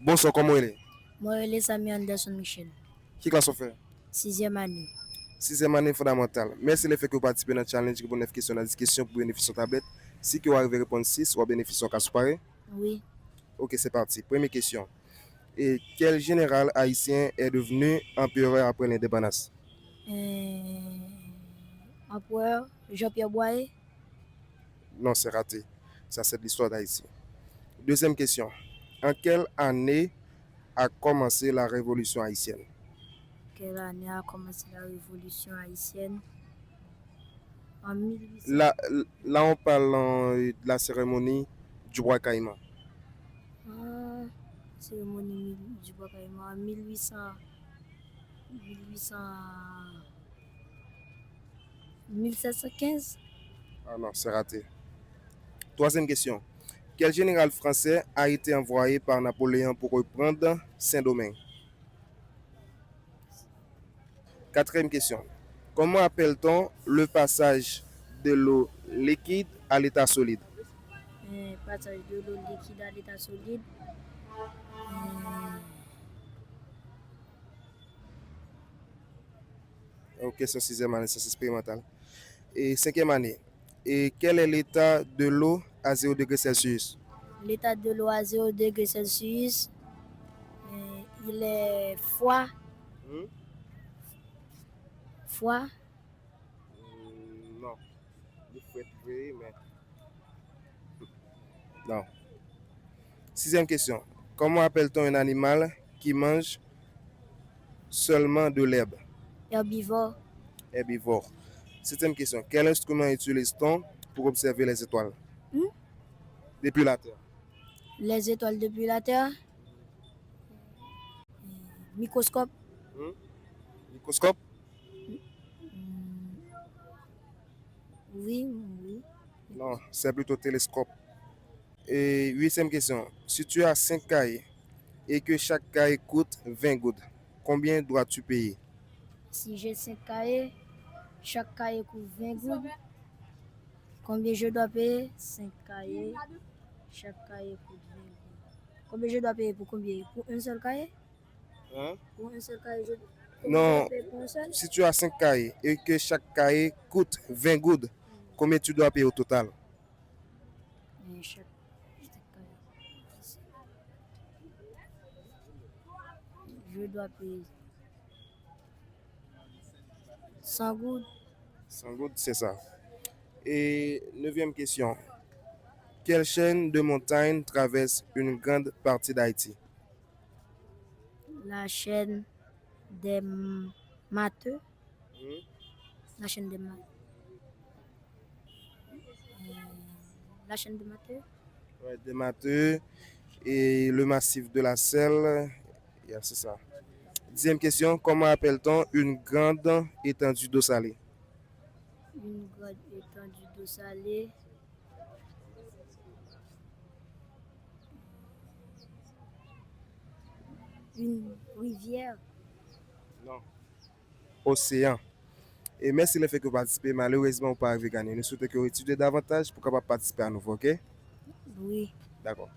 Bonsoir, comment il est? Moi, je Sami Anderson Michel, Qui classe on fait? 6e année. Sixième année fondamentale. Merci le fait que vous participez dans le challenge qui pour 9 questions dans 10 questions pour bénéficier de tablette. Si vous arrivez à répondre 6, ou bénéficier de cas séparés. Oui. Ok, c'est parti. Première question. Et quel général haïtien est devenu empereur après l'indépendance? Empereur Jean-Pierre Boyer, Non, c'est raté. Ça, c'est de l'histoire d'Haïti. Deuxième question. En quelle année a commencé la révolution haïtienne? quelle année a commencé la révolution haïtienne? En 1800. Là, on parle de la cérémonie du roi Caïman. Cérémonie du Bakaïma en 1800, 1800, 1715. Ah non, c'est raté. Troisième question. Quel général français a été envoyé par Napoléon pour reprendre Saint-Domingue? Quatrième question. Comment appelle-t-on le passage de l'eau liquide à l'état solide? Passage de l'eau liquide à l'état solide. Ok, c'est sixième année, c'est expérimental. Et cinquième année. Et quel est l'état de l'eau à 0 degré Celsius? L'état de l'eau à 0 degré Celsius, il est froid. Froid. Non. Il faut être vrai, mais. Non. Sixième question. Comment appelle-t-on un animal qui mange seulement de l'herbe? Herbivore. Herbivore. Septième question. Quel instrument utilise-t-on pour observer les étoiles? Depuis la Terre. Les étoiles depuis la Terre. Microscope. Microscope? Oui. Non, c'est plutôt télescope. Et huitième question. Si tu as 5 cahiers et que chaque cahier coûte 20 gouttes, combien dois-tu payer? Si j'ai 5 cahiers, chaque cahier coûte 20 gouttes. Combien je dois payer? 5 cahiers, chaque cahier coûte 20 gouttes. Combien je dois payer pour combien? Pour un seul cahier? Pour un seul cahier, combien je dois payer pour un seul? Si tu as 5 cahiers et que chaque cahier coûte 20 gouttes, combien tu dois payer au total? Chaque cahier. Je dois payer 100 gouttes. 100 gouttes, c'est ça. Et neuvième question. Quelle chaîne de montagnes traverse une grande partie d'Haïti? La chaîne des Matheux. La chaîne des Matheux. La chaîne des Matheux. Ouais, des Matheux et le massif de la Selle. Yeah, c'est ça. Dixième question. Comment appelle-t-on une grande étendue d'eau salée? Une grande étendue d'eau salée. Une rivière. Non. Océan. Et merci le fait que vous participez. Malheureusement, vous n'avez pas arrivé à gagner. Nous souhaitons que vous étudiez davantage pour capable participer à nouveau, ok? Oui. D'accord.